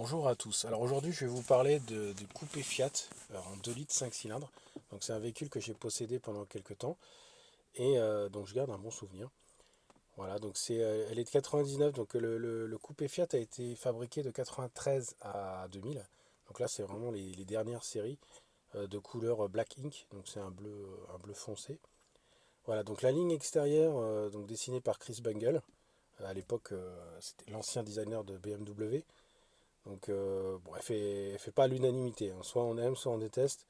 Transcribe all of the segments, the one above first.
Bonjour à tous. Alors aujourd'hui, je vais vous parler de coupé Fiat en 2 litres 5 cylindres. Donc c'est un véhicule que j'ai possédé pendant quelques temps et donc je garde un bon souvenir. Voilà, donc elle est de 99. Donc le coupé Fiat a été fabriqué de 93 à 2000. Donc là, c'est vraiment les dernières séries de couleur Black Ink. Donc c'est un bleu foncé. Voilà, donc la ligne extérieure, donc dessinée par Chris Bangle. À l'époque, c'était l'ancien designer de BMW. Donc, bon, elle fait pas l'unanimité, hein. Soit on aime, soit on déteste.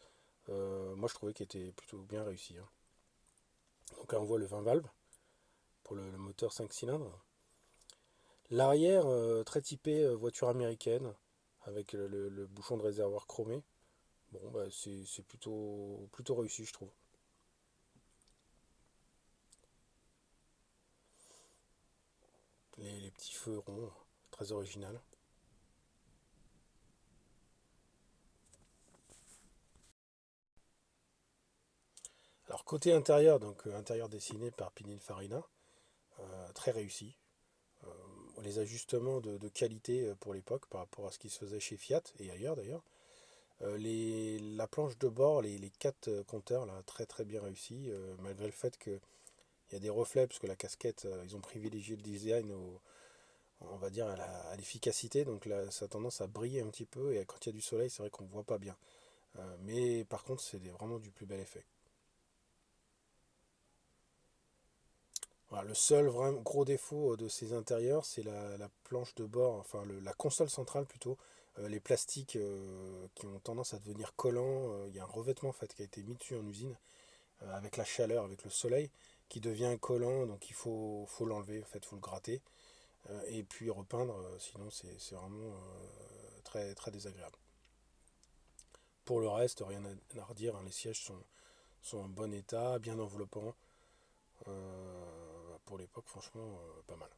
Moi, je trouvais qu'elle était plutôt bien réussie, hein. Donc là, on voit le 20 valves pour le moteur 5 cylindres. L'arrière, très typé voiture américaine, avec le bouchon de réservoir chromé. Bon, bah, c'est plutôt réussi, je trouve. Les petits feux ronds, très original. Alors, côté intérieur, donc intérieur dessiné par Pininfarina, très réussi. Les ajustements de qualité pour l'époque par rapport à ce qui se faisait chez Fiat et ailleurs d'ailleurs. La planche de bord, les quatre compteurs, là, très très bien réussi, malgré le fait qu'il y a des reflets, parce que la casquette, ils ont privilégié le design on va dire à l'efficacité, donc là, ça a tendance à briller un petit peu, et quand il y a du soleil, c'est vrai qu'on ne voit pas bien. Mais par contre, c'est vraiment du plus bel effet. Voilà, le seul vraiment gros défaut de ces intérieurs, c'est la planche de bord, enfin la console centrale plutôt, les plastiques qui ont tendance à devenir collants. Il y a un revêtement en fait qui a été mis dessus en usine avec la chaleur, avec le soleil, qui devient collant, donc faut l'enlever, en fait, faut le gratter et puis repeindre, sinon c'est vraiment très très désagréable. Pour le reste, rien à redire, hein, les sièges sont en bon état, bien enveloppants. Pour l'époque, franchement, pas mal.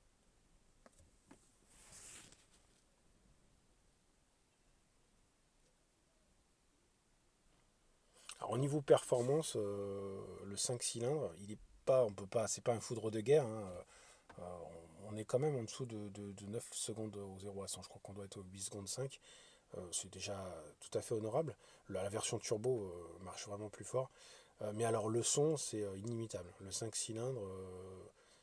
Alors, au niveau performance, le 5 cylindres, il est pas, on peut pas, c'est pas un foudre de guerre, hein. Euh, on est quand même en dessous de 9 secondes au 0 à 100. Je crois qu'on doit être au 8 secondes 5. C'est déjà tout à fait honorable. La version turbo marche vraiment plus fort. Mais alors le son, c'est inimitable. Le 5 cylindres,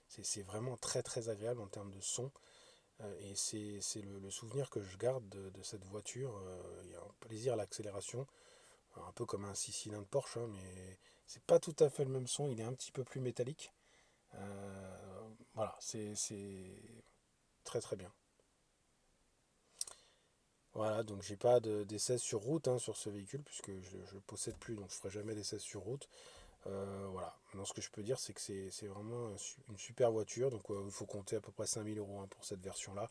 c'est vraiment très très agréable en termes de son. Et c'est le souvenir que je garde de cette voiture. Il y a un plaisir à l'accélération, un peu comme un 6 cylindres Porsche, hein, mais c'est pas tout à fait le même son. Il est un petit peu plus métallique. Voilà, c'est très très bien. Voilà, donc j'ai pas d'essai sur route, hein, sur ce véhicule, puisque je ne possède plus, donc je ferai jamais d'essai sur route. Voilà, maintenant ce que je peux dire, c'est que c'est vraiment une super voiture, donc il faut compter à peu près 5 000 € hein, pour cette version-là.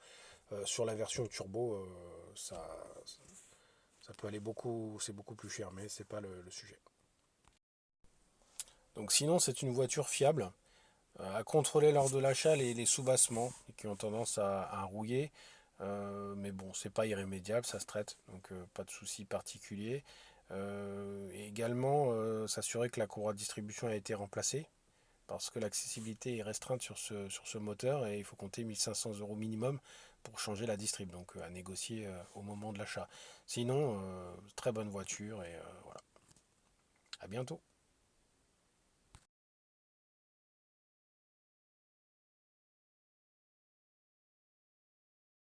Sur la version turbo, ça peut aller beaucoup, c'est beaucoup plus cher, mais c'est pas le sujet. Donc sinon, c'est une voiture fiable, à contrôler lors de l'achat les sous-bassements qui ont tendance à rouiller. Mais bon, c'est pas irrémédiable, ça se traite, donc pas de souci particulier. Et également, s'assurer que la courroie de distribution a été remplacée, parce que l'accessibilité est restreinte sur ce moteur et il faut compter 1 500 € minimum pour changer la distrib, donc à négocier au moment de l'achat. Sinon, très bonne voiture et voilà. À bientôt.